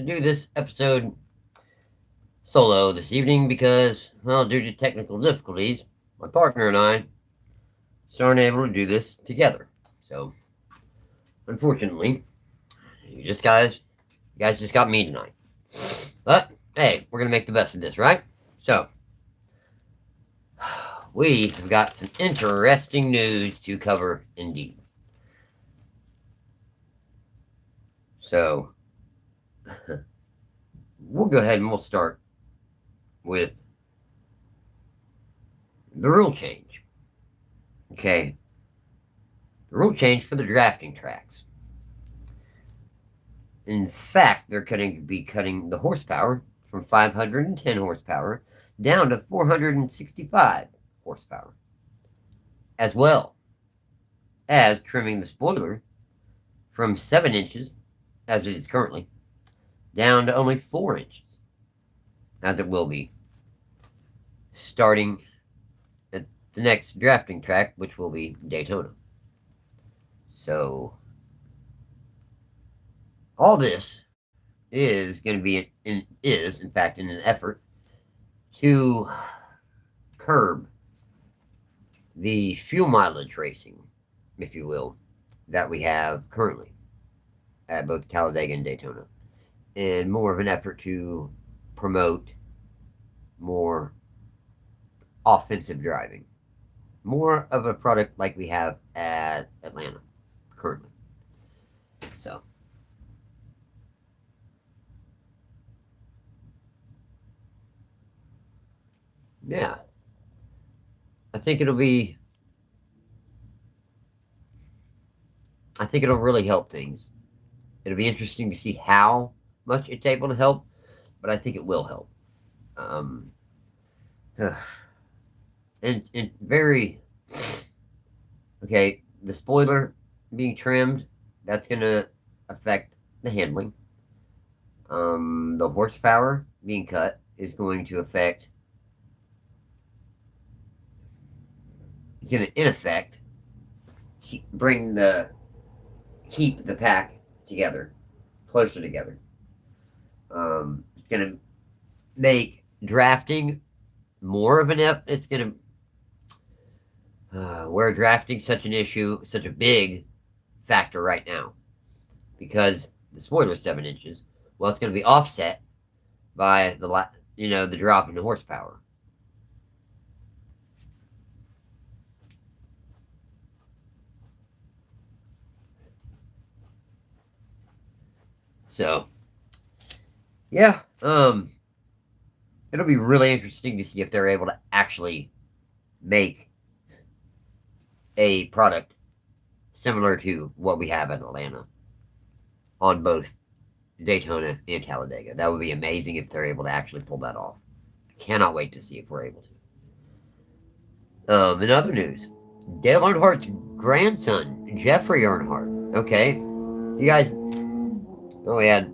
to do this episode solo this evening because, well, due to technical difficulties, my partner and I aren't able to do this together. So, unfortunately, you guys just got me tonight. But hey, we're gonna make the best of this, right? So, we've got some interesting news to cover indeed. So, we'll go ahead and we'll start with the rule change. Okay. The rule change for the drafting tracks. In fact, they're going to be cutting the horsepower from 510 horsepower down to 465 horsepower, as well as trimming the spoiler from 7 inches, as it is currently, down to only 4 inches, as it will be, starting at the next drafting track, which will be Daytona. So, all this is going to be, in fact, in an effort to curb the fuel mileage racing, if you will, that we have currently at both Talladega and Daytona, and more of an effort to promote more offensive driving, more of a product like we have at Atlanta currently. So, yeah, I think it'll really help things. It'll be interesting to see how much it's able to help, but I think it will help. Um, and very okay. The spoiler being trimmed, that's gonna affect the handling. The horsepower being cut is going to affect, gonna in effect keep the pack together, closer together. It's gonna make drafting more of an it's gonna where drafting such an issue, such a big factor right now, because the spoiler is 7 inches. Well, it's going to be offset by the drop in the horsepower. So, yeah, it'll be really interesting to see if they're able to actually make a product similar to what we have in Atlanta on both Daytona and Talladega. That would be amazing if they're able to actually pull that off. I cannot wait to see if we're able to. In other news, Dale Earnhardt's grandson, Jeffrey Earnhardt. Okay, you guys. Oh, we had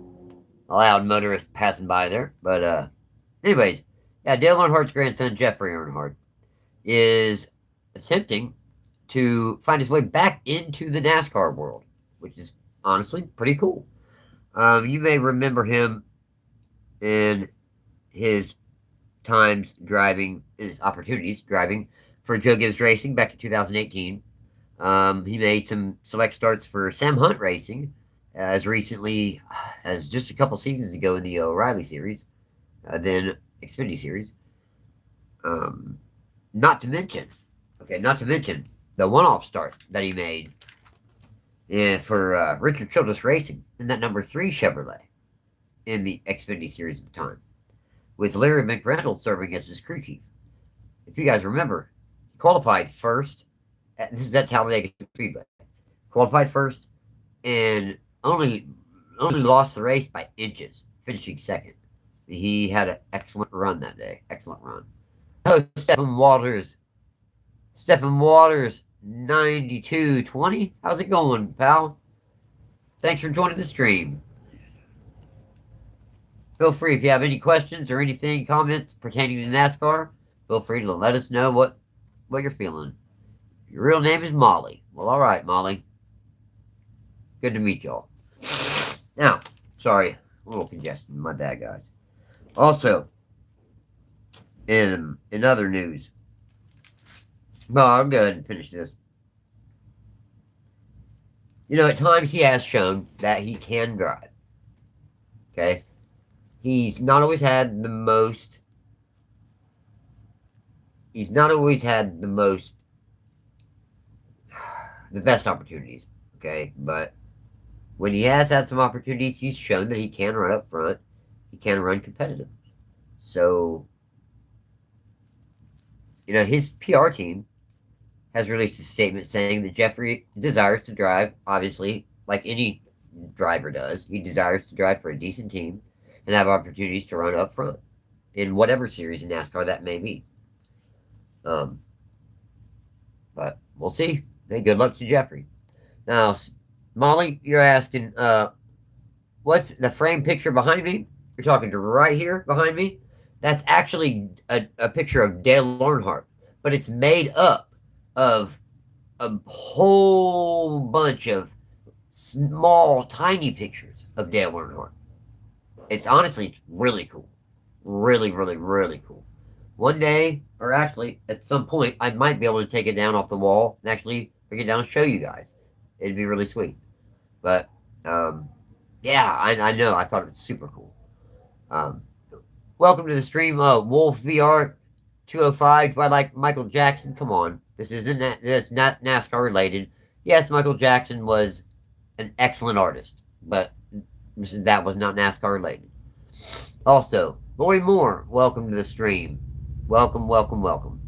a loud motorist passing by there, but anyways, yeah, Dale Earnhardt's grandson, Jeffrey Earnhardt, is attempting to find his way back into the NASCAR world, which is honestly pretty cool. You may remember him in his times driving, in his opportunities driving for Joe Gibbs Racing back in 2018. He made some select starts for Sam Hunt Racing as recently as just a couple seasons ago in the O'Reilly Series, then Xfinity Series. Not to mention the one-off start that he made for Richard Childress Racing in that number 3 Chevrolet in the Xfinity Series at the time, with Larry McReynolds serving as his crew chief. If you guys remember, he qualified first. This is at Talladega Speedway. Qualified first and only lost the race by inches, finishing second. He had an excellent run that day. Excellent run. Oh, Stephen Waters, 9220. How's it going, pal? Thanks for joining the stream. Feel free if you have any questions or anything, comments pertaining to NASCAR. Feel free to let us know what you're feeling. Your real name is Molly. Well, all right, Molly. Good to meet y'all. Now, sorry, A little congested. My bad, guys. Also, in other news, well, I'll go ahead and finish this. You know, at times he has shown that he can drive. Okay? He's not always had the most. He's not always had the best opportunities. Okay? But when he has had some opportunities, he's shown that he can run up front. He can run competitive. So, you know, his PR team has released a statement saying that Jeffrey desires to drive, obviously, like any driver does. He desires to drive for a decent team and have opportunities to run up front in whatever series in NASCAR that may be. But we'll see. Hey, good luck to Jeffrey. Now, Molly, you're asking, what's the frame picture behind me? You're talking to right here behind me. That's actually a picture of Dale Earnhardt, but it's made up of a whole bunch of small, tiny pictures of Dale Earnhardt. It's honestly really cool. Really, really, really cool. One day, or actually at some point, I might be able to take it down off the wall and actually bring it down and show you guys. It'd be really sweet. But, yeah, I know. I thought it was super cool. Welcome to the stream, Wolf VR 205. Do I like Michael Jackson? Come on. That's not NASCAR related. Yes, Michael Jackson was an excellent artist, but that was not NASCAR related. Also, Lori Moore, welcome to the stream. Welcome, welcome, welcome.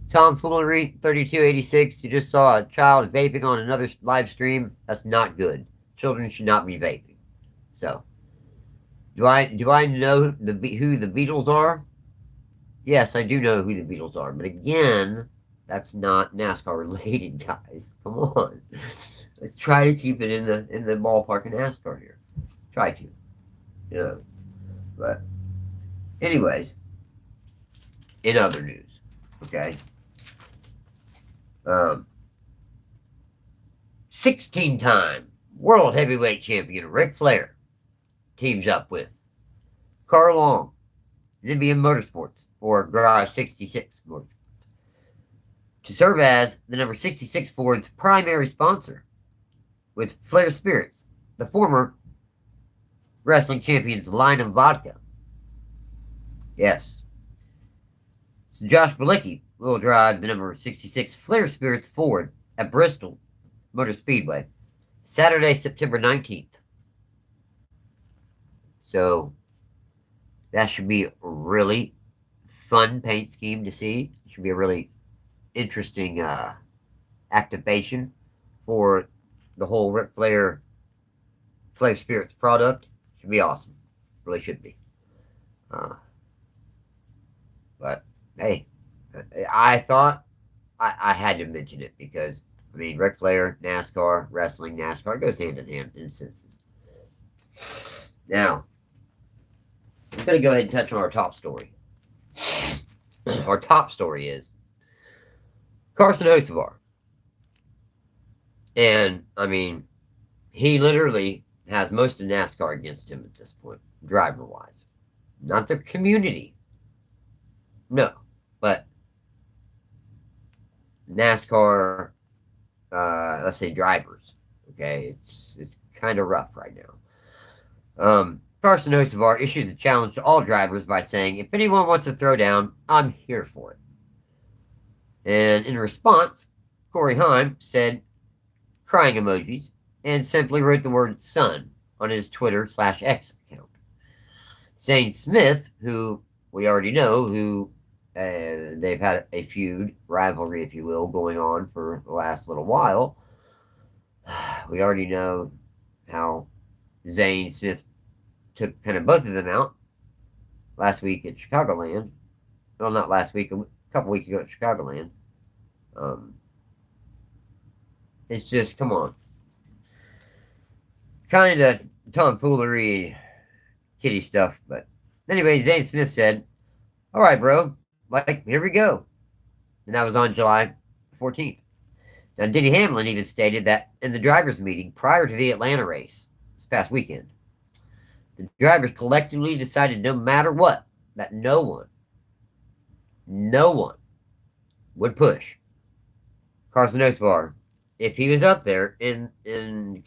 Tomfoolery 3286. You just saw a child vaping on another live stream. That's not good. Children should not be vaping. So, do I know who the Beatles are? Yes, I do know who the Beatles are, but again, that's not NASCAR related, guys. Come on, let's try to keep it in the ballpark of NASCAR here. Try to, you know. But, anyways, in other news, okay. 16-time world heavyweight champion Ric Flair teams up with Carl Long, NBM Motorsports, or Garage 66 Motorsports, to serve as the number 66 Ford's primary sponsor, with Flair Spirits, the former wrestling champion's line of vodka. Yes. So Josh Bilicki will drive the number 66 Flair Spirits Ford at Bristol Motor Speedway, Saturday, September 19th. So that should be a really fun paint scheme to see. It should be a really interesting activation for the whole Ric Flair Spirits product. Should be awesome. Really should be. But hey, I thought I had to mention it because, I mean, Ric Flair, NASCAR, wrestling, NASCAR goes hand in hand in senses. Now, I'm going to go ahead and touch on our top story. Our top story is Carson Hocevar. And, I mean, he literally has most of NASCAR against him at this point, driver-wise. Not the community. No. But NASCAR, let's say drivers. Okay? It's kind of rough right now. Carson Hocevar issues a challenge to all drivers by saying, if anyone wants to throw down, I'm here for it. And in response, Corey Heim said, crying emojis, and simply wrote the word son on his Twitter/X account. Zane Smith, who we already know, who they've had a feud, rivalry, if you will, going on for the last little while. We already know how Zane Smith took kind of both of them out last week at Chicagoland. Well, not last week, a couple weeks ago at Chicagoland. It's just, come on. Kind of tomfoolery, kitty stuff. But anyway, Zane Smith said, all right, bro, like, here we go. And that was on July 14th. Now, Denny Hamlin even stated that in the drivers' meeting prior to the Atlanta race this past weekend, The drivers collectively decided no matter what, that no one would push Carson Hocevar. If he was up there in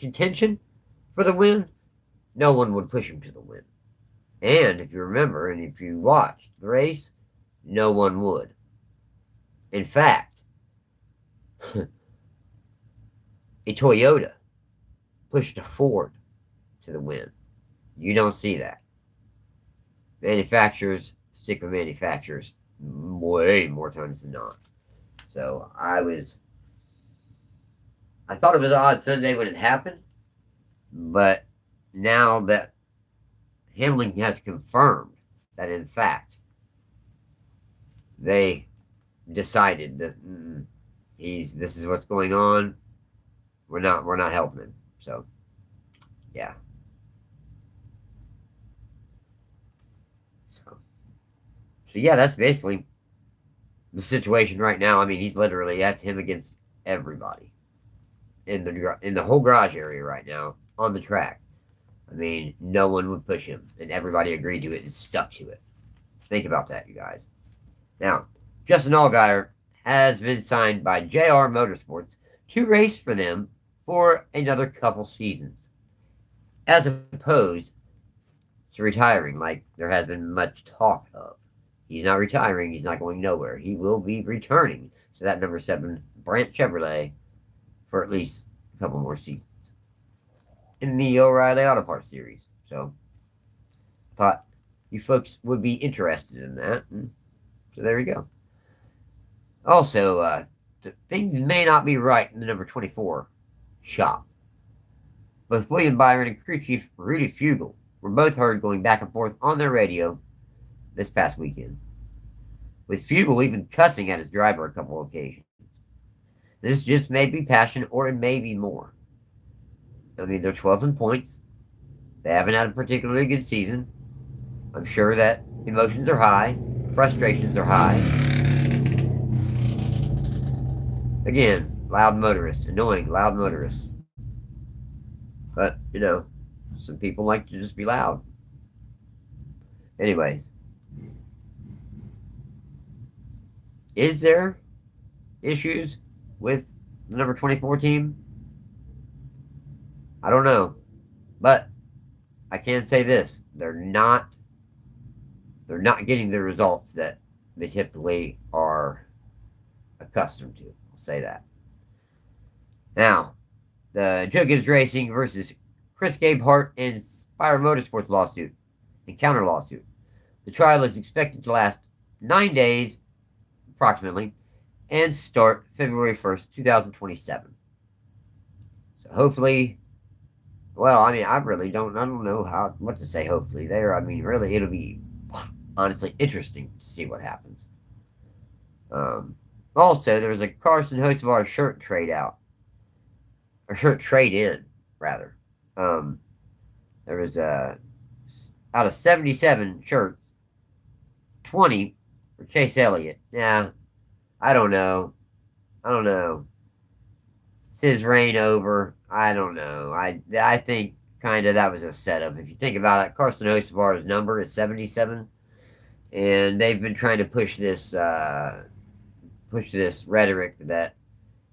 contention for the win, no one would push him to the win. And if you remember, and if you watched the race, no one would. In fact, a Toyota pushed a Ford to the win. You don't see that. Manufacturers stick with manufacturers way more times than not. So I thought it was an odd Sunday when it happened, but now that Hamlin has confirmed that in fact they decided that this is what's going on. We're not helping him. So yeah. So yeah, that's basically the situation right now. I mean, that's him against everybody in the whole garage area right now on the track. I mean, no one would push him, and everybody agreed to it and stuck to it. Think about that, you guys. Now, Justin Allgaier has been signed by JR Motorsports to race for them for another couple seasons, as opposed to retiring like there has been much talk of. He's not retiring. He's not going nowhere. He will be returning to that number 7 Brandt Chevrolet for at least a couple more seasons in the O'Reilly Auto Parts Series. So, I thought you folks would be interested in that. So there we go. Also, things may not be right in the number 24 shop. Both William Byron and crew chief Rudy Fugle were both heard going back and forth on their radio this past weekend, with Fugle even cussing at his driver a couple of occasions. This just may be passion, or it may be more. I mean, they're 12 in points. They haven't had a particularly good season. I'm sure that emotions are high, frustrations are high. Again, loud motorists, annoying loud motorists. But, some people like to just be loud. Anyways. Is there issues with the number 24 team? I don't know. But I can say this. They're not getting the results that they typically are accustomed to. I'll say that. Now, the Joe Gibbs Racing versus Chris Gabehart and Spire Motorsports lawsuit and counter lawsuit. The trial is expected to last 9 days, approximately, and start February 1st, 2027. So hopefully, I really don't know what to say hopefully there. I mean, really, it'll be honestly interesting to see what happens. Also, there was a Carson Hocevar shirt trade out. Or shirt trade in, rather. There was out of 77 shirts, 20 for Chase Elliott. Yeah, I don't know. It's his reign over. I don't know. I think kind of that was a setup. If you think about it, Carson Hocevar's number is 77, and they've been trying to push this rhetoric that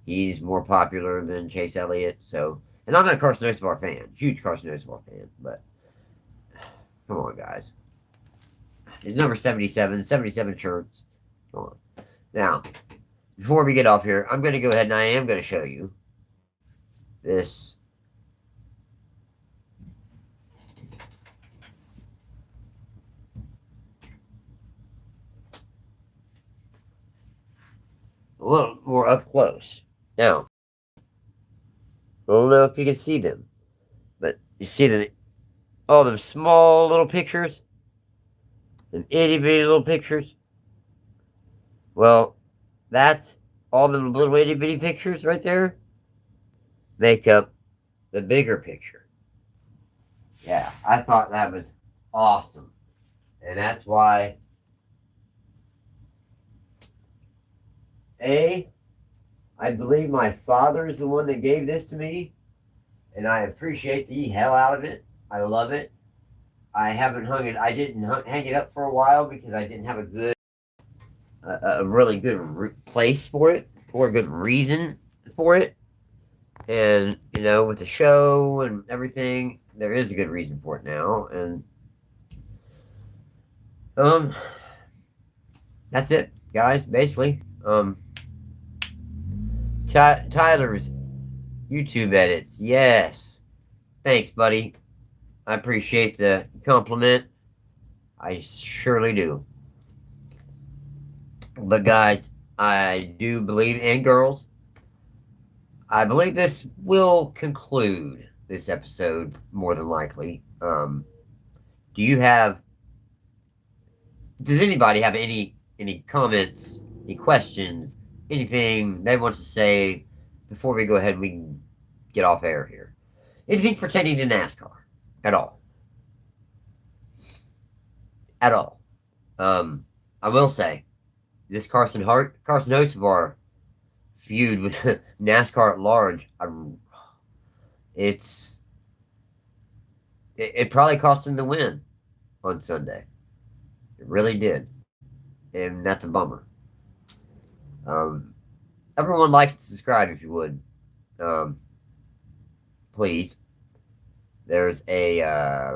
he's more popular than Chase Elliott. So, and I'm not a Carson Hocevar fan, huge Carson Hocevar fan, but come on, guys. His number 77 shirts. Come on. Now, before we get off here, I'm going to go ahead and I am going to show you this. A little more up close. Now, I don't know if you can see them, but you see them, all them small little pictures, them itty bitty little pictures. Well, that's all them little itty bitty pictures right there make up the bigger picture. Yeah, I thought that was awesome. And that's why I believe my father is the one that gave this to me, and I appreciate the hell out of it. I love it. I haven't hung it. I didn't hang it up for a while because I didn't have a really good place for it, or a good reason for it. And with the show and everything, there is a good reason for it now. And um, that's it, guys. Basically, Tyler's YouTube edits. Yes, thanks, buddy. I appreciate the compliment. I surely do. But guys, I do believe, and girls, I believe this will conclude this episode more than likely. Do you have? Does anybody have any comments, any questions, anything they want to say before we go ahead and we can get off air here? Anything pertaining to NASCAR at all? At all? I will say this Carson Hocevar feud with NASCAR at large. It's it probably cost him the win on Sunday. It really did, and that's a bummer. Um, Everyone like and subscribe if you would, um, please. There's a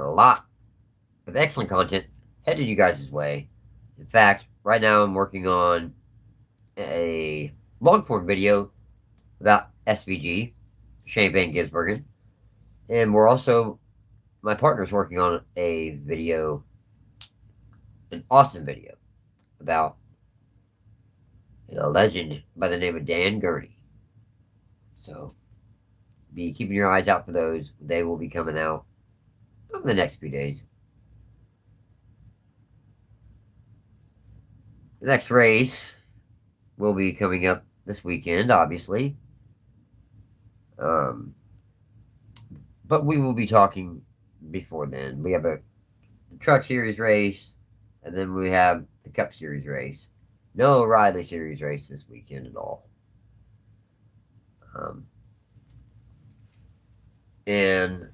lot of excellent content headed you guys' way. In fact, right now I'm working on a long form video about SVG, Champagne Gisbergen, and we're also my partner's working on a video, an awesome video about a legend by the name of Dan Gurney. So be keeping your eyes out for those. They will be coming out in the next few days. The next race will be coming up this weekend, obviously. But we will be talking before then. We have a Truck Series race, and then we have the Cup Series race. No Riley Series race this weekend at all. And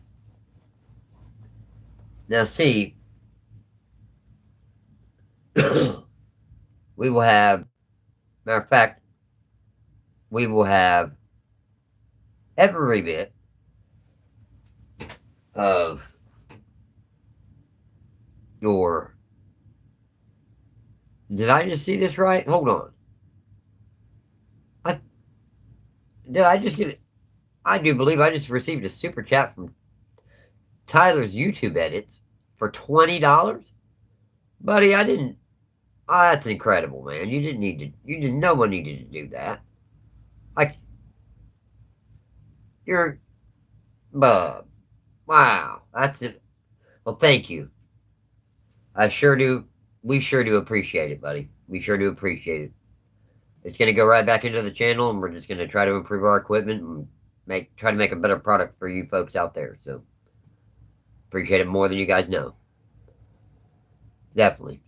now, see, we will have, matter of fact, we will have every bit of your. Did I just see this right? Hold on. Did I just get it? I do believe I just received a super chat from Tyler's YouTube edits for $20. Buddy, I didn't. Oh, that's incredible, man. You didn't need to. You didn't. No one needed to do that. Like, you're, Bub. Wow, that's it. Well, thank you. I sure do. We sure do appreciate it, buddy. We sure do appreciate it. It's gonna go right back into the channel, and we're just gonna try to improve our equipment and try to make a better product for you folks out there. So appreciate it more than you guys know. Definitely.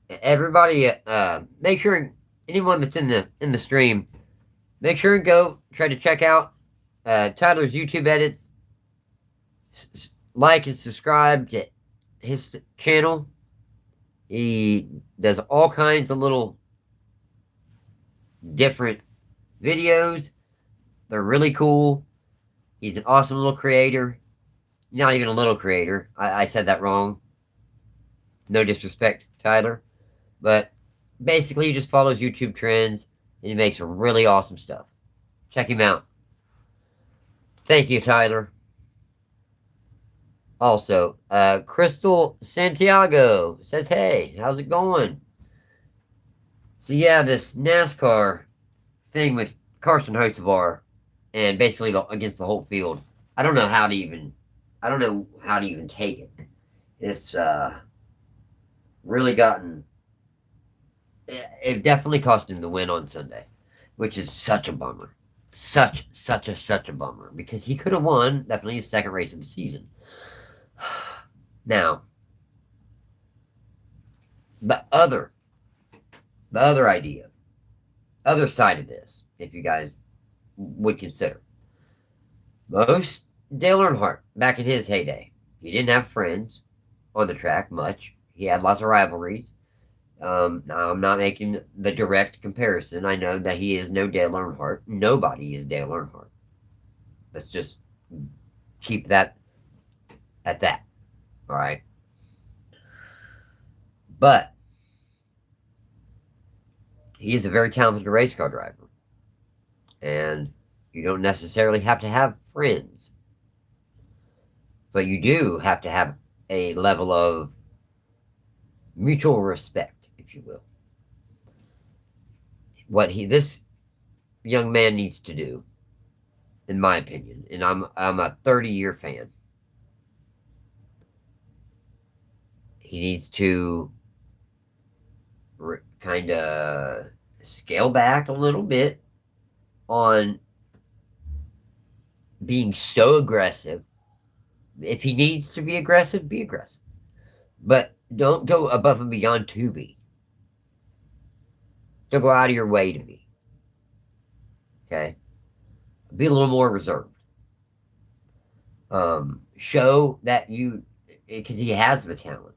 Everybody, make sure anyone that's in the stream, make sure and go try to check out Tyler's YouTube edits. Like and subscribe to his channel. He does all kinds of little different videos. They're really cool. He's an awesome little creator. Not even a little creator. I said that wrong. No disrespect, Tyler. But basically, he just follows YouTube trends, and he makes really awesome stuff. Check him out. Thank you, Tyler. Also, Crystal Santiago says, hey, how's it going? So, yeah, this NASCAR thing with Carson Hocevar and basically against the whole field, I don't know how to even take it. It's really gotten, it definitely cost him the win on Sunday, which is such a bummer. Such a bummer, because he could have won definitely his second race of the season. Now, the other idea, other side of this, if you guys would consider, most Dale Earnhardt back in his heyday, he didn't have friends. on the track much. He had lots of rivalries. Now I'm not making the direct comparison. I know that he is no Dale Earnhardt. Nobody is Dale Earnhardt. Let's just keep that at that. All right. But he is a very talented race car driver. And you don't necessarily have to have friends. But you do have to have a level of mutual respect, if you will. What this young man needs to do, in my opinion, and I'm a 30-year fan, he needs to kind of scale back a little bit on being so aggressive. If he needs to be aggressive, be aggressive. But don't go above and beyond to be. Don't go out of your way to be. Okay? Be a little more reserved. Show that you, because he has the talent.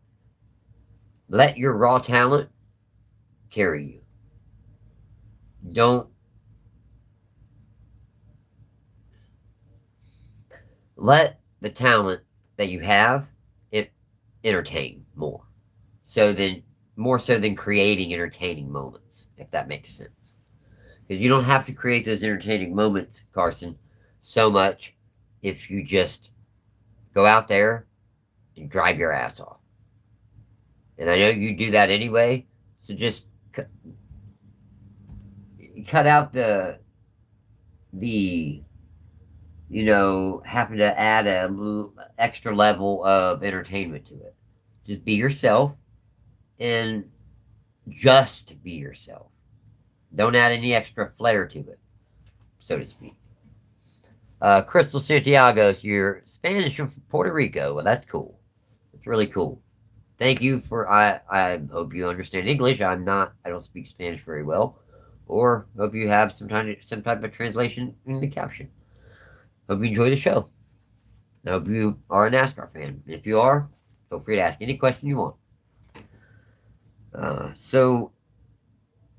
Let your raw talent carry you. Don't let the talent that you have entertain more. More so than creating entertaining moments, if that makes sense. Because you don't have to create those entertaining moments, Carson, so much if you just go out there and drive your ass off. And I know you do that anyway, so just cut out the having to add a little extra level of entertainment to it. Just be yourself and just be yourself. Don't add any extra flair to it, so to speak. Crystal Santiago's your Spanish from Puerto Rico. Well, that's cool. It's really cool. Thank you for. I hope you understand English. I don't speak Spanish very well, or hope you have some type of translation in the caption. Hope you enjoy the show. I hope you are a NASCAR fan. If you are, feel free to ask any question you want. So,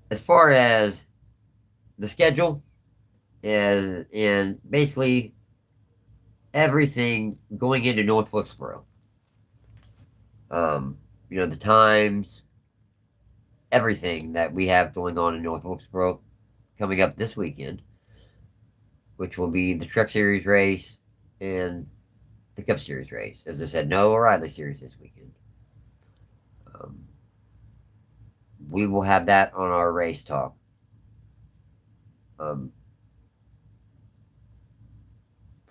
as far as the schedule and basically everything going into North Wilkesboro, the times, everything that we have going on in North Wilkesboro coming up this weekend, which will be the Truck Series race and the Cup Series race. As I said, no O'Reilly Series this weekend. We will have that on our race talk.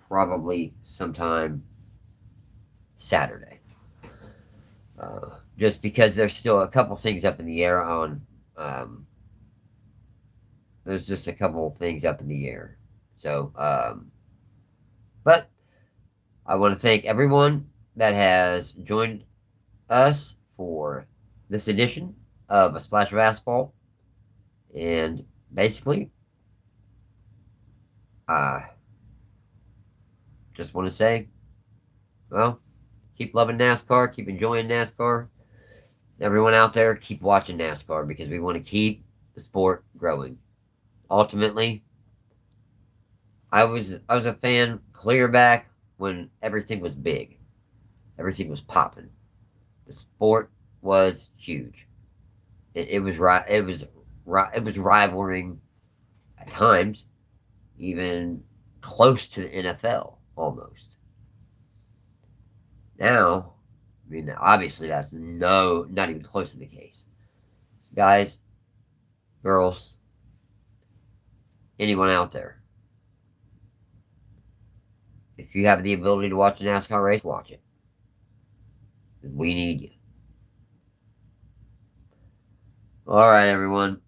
Probably sometime Saturday. Just because there's still a couple things up in the air on. There's just a couple things up in the air. So, but I want to thank everyone that has joined us for this edition of A Splash of Asphalt. And basically, I just want to say, well, keep loving NASCAR, keep enjoying NASCAR. Everyone out there, keep watching NASCAR because we want to keep the sport growing. Ultimately, I was a fan clear back when everything was big. Everything was popping. The sport was huge. It was rivaling at times, even close to the NFL almost. Now, I mean, obviously that's not even close to the case. Guys, girls, anyone out there, if you have the ability to watch a NASCAR race, watch it. We need you. All right, everyone.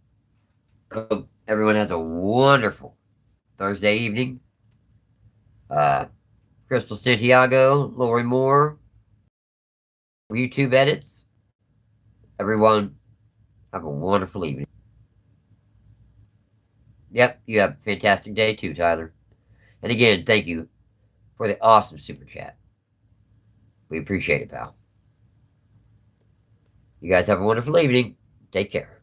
Hope everyone has a wonderful Thursday evening. Crystal Santiago, Lori Moore, YouTube edits. Everyone, have a wonderful evening. Yep, you have a fantastic day too, Tyler. And again, thank you for the awesome super chat. We appreciate it, pal. You guys have a wonderful evening. Take care.